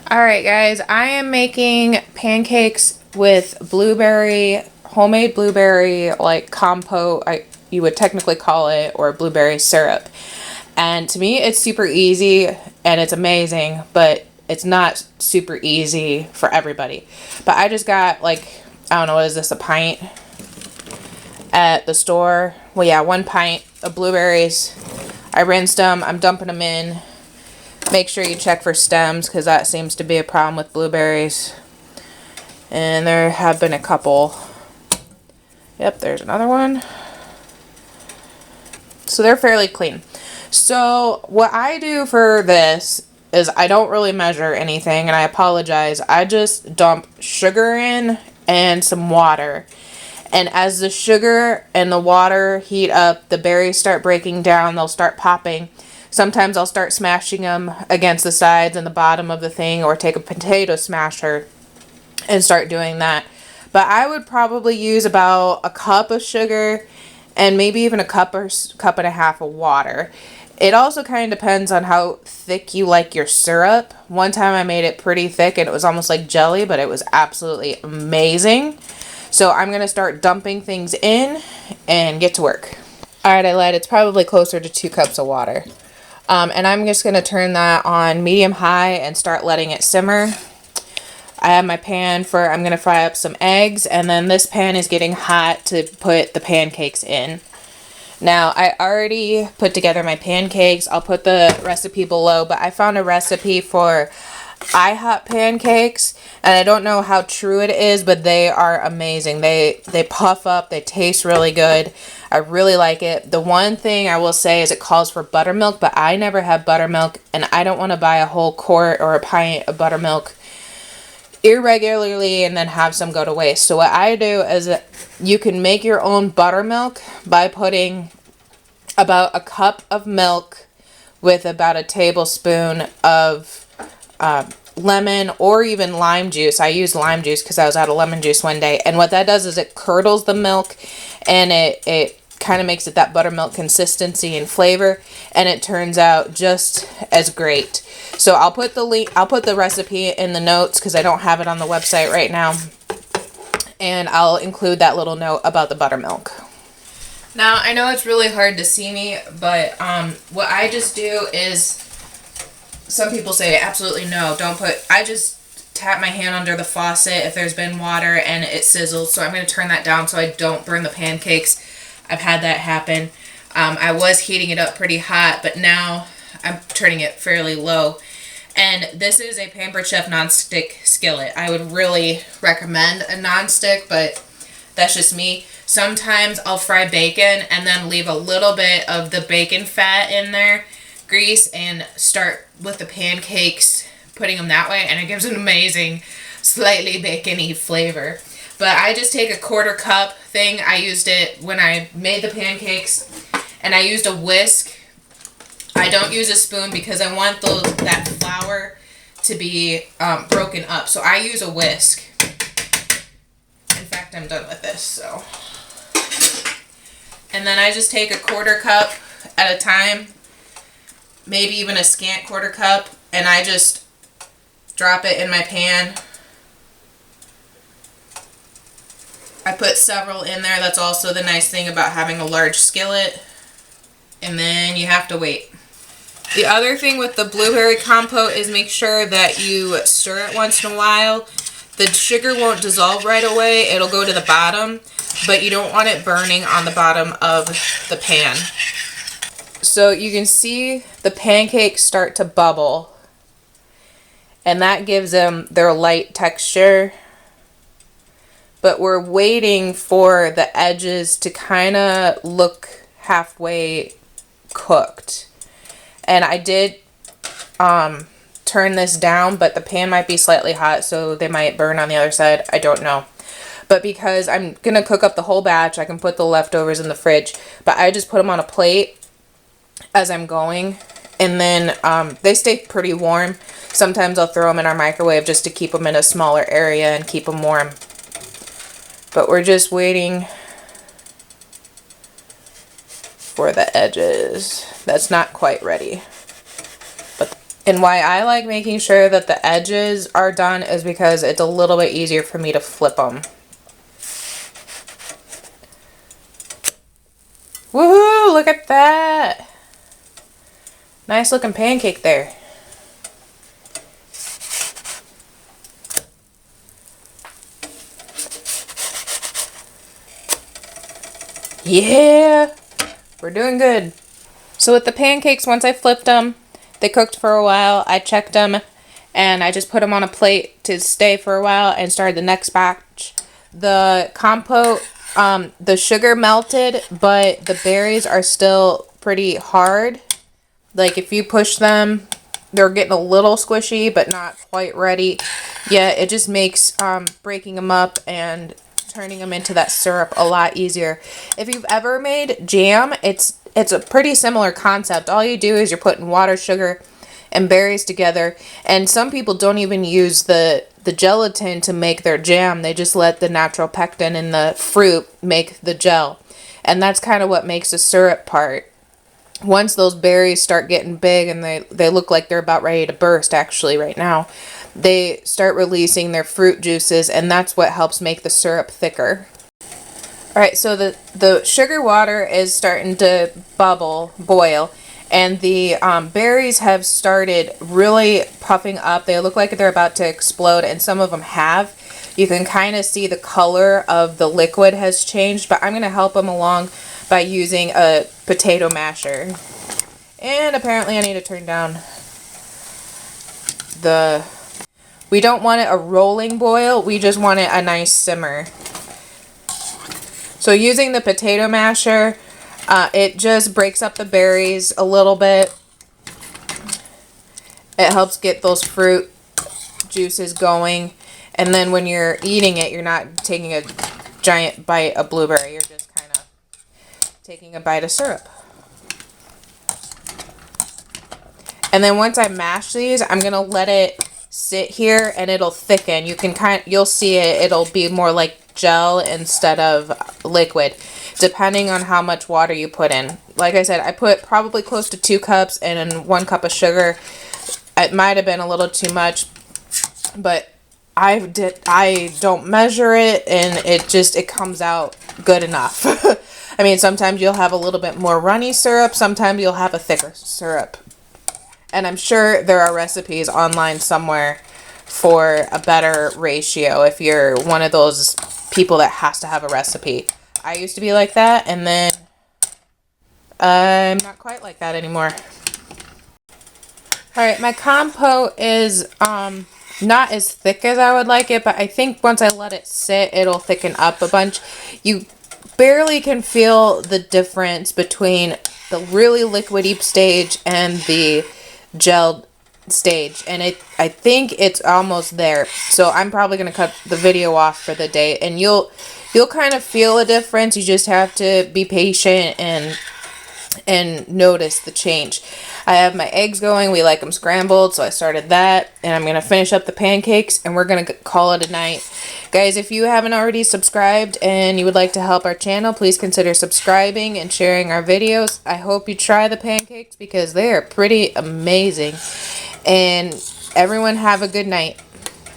Alright guys, I am making pancakes with blueberry, homemade blueberry, like compote, you would technically call it, or blueberry syrup. And to me it's super easy and it's amazing, but it's not super easy for everybody. But I just got like, I don't know, what is this, a pint at the store? Well yeah, 1 pint of blueberries. I rinsed them, I'm dumping them in. Make sure you check for stems because that seems to be a problem with blueberries. And there have been a couple. Yep, there's another one. So they're fairly clean. So what I do for this is I don't really measure anything, and I apologize. I just dump sugar in and some water. And as the sugar and the water heat up, the berries start breaking down, they'll start popping. Sometimes I'll start smashing them against the sides and the bottom of the thing, or take a potato smasher and start doing that. But I would probably use about a cup of sugar and maybe even a cup or cup and a half of water. It also kind of depends on how thick you like your syrup. One time I made it pretty thick and it was almost like jelly, but it was absolutely amazing. So I'm going to start dumping things in and get to work. Alright, I lied. It's probably closer to 2 cups of water. And I'm just going to turn that on medium-high and start letting it simmer. I have my pan for, I'm going to fry up some eggs, and then this pan is getting hot to put the pancakes in. Now, I already put together my pancakes. I'll put the recipe below, but I found a recipe for IHOP pancakes, and I don't know how true it is, but they are amazing. They puff up, they taste really good. I really like it. The one thing I will say is it calls for buttermilk, but I never have buttermilk, and I don't want to buy a whole quart or a pint of buttermilk irregularly and then have some go to waste. So what I do is you can make your own buttermilk by putting about a cup of milk with about a tablespoon of lemon or even lime juice. I use lime juice because I was out of lemon juice one day. And what that does is it curdles the milk, and it kind of makes it that buttermilk consistency and flavor, and it turns out just as great. So I'll put the link, I'll put the recipe in the notes because I don't have it on the website right now. And I'll include that little note about the buttermilk. Now, I know it's really hard to see me, but what I just do is, some people say absolutely no, don't put, I just tap my hand under the faucet if there's been water and it sizzles. So I'm going to turn that down so I don't burn the pancakes. I've had that happen. I was heating it up pretty hot, but now I'm turning it fairly low. And this is a Pampered Chef non-stick skillet. I would really recommend a non-stick, but that's just me. Sometimes I'll fry bacon and then leave a little bit of the bacon fat in there, grease, and start with the pancakes, putting them that way, and it gives an amazing, slightly bacony flavor. But I just take a 1/4 cup thing. I used it when I made the pancakes, and I used a whisk. I don't use a spoon because I want that flour to be broken up. So I use a whisk. In fact, I'm done with this. So, and then I just take a 1/4 cup at a time, maybe even a scant 1/4 cup, and I just drop it in my pan. I put several in there. That's also the nice thing about having a large skillet. And then you have to wait. The other thing with the blueberry compote is make sure that you stir it once in a while. The sugar won't dissolve right away. It'll go to the bottom, but you don't want it burning on the bottom of the pan. So you can see the pancakes start to bubble, and that gives them their light texture. But we're waiting for the edges to kind of look halfway cooked. And I did turn this down, but the pan might be slightly hot, so they might burn on the other side. I don't know. But because I'm going to cook up the whole batch, I can put the leftovers in the fridge. But I just put them on a plate as I'm going. And then they stay pretty warm. Sometimes I'll throw them in our microwave just to keep them in a smaller area and keep them warm. But we're just waiting for the edges. That's not quite ready. But And why I like making sure that the edges are done is because it's a little bit easier for me to flip them. Woohoo! Look at that! Nice looking pancake there. Yeah! We're doing good. So with the pancakes, once I flipped them, they cooked for a while. I checked them and I just put them on a plate to stay for a while and started the next batch. The compote, the sugar melted, but the berries are still pretty hard. Like if you push them, they're getting a little squishy, but not quite ready yet. It just makes breaking them up and turning them into that syrup a lot easier. If you've ever made jam, it's a pretty similar concept. All you do is you're putting water, sugar, and berries together. And some people don't even use the gelatin to make their jam. They just let the natural pectin in the fruit make the gel. And that's kind of what makes the syrup part. Once those berries start getting big and they look like they're about ready to burst actually right now, they start releasing their fruit juices, and that's what helps make the syrup thicker. Alright, so the sugar water is starting to boil, and the berries have started really puffing up. They look like they're about to explode, and some of them have. You can kind of see the color of the liquid has changed, but I'm going to help them along by using a potato masher. And apparently I need to turn down we don't want it a rolling boil, we just want it a nice simmer. So using the potato masher, it just breaks up the berries a little bit. It helps get those fruit juices going. And then when you're eating it, you're not taking a giant bite of blueberry. You're just kind of taking a bite of syrup. And then once I mash these, I'm going to let it sit here and it'll thicken. You'll see it. It'll be more like gel instead of liquid, depending on how much water you put in. Like I said, I put probably close to 2 cups and 1 cup of sugar. It might have been a little too much, but I don't measure it, and it comes out good enough. I mean, sometimes you'll have a little bit more runny syrup, sometimes you'll have a thicker syrup. And I'm sure there are recipes online somewhere for a better ratio if you're one of those people that has to have a recipe. I used to be like that, and then I'm not quite like that anymore. Alright, my compote is not as thick as I would like it, but I think once I let it sit, it'll thicken up a bunch. You barely can feel the difference between the really liquidy stage and the gelled stage, and I think it's almost there. So I'm probably going to cut the video off for the day, and you'll kind of feel a difference. You just have to be patient and notice the change. I have my eggs going. We like them scrambled, so I started that, and I'm going to finish up the pancakes, and we're going to call it a night. Guys, if you haven't already subscribed and you would like to help our channel, please consider subscribing and sharing our videos. I hope you try the pancakes because they are pretty amazing. And everyone have a good night.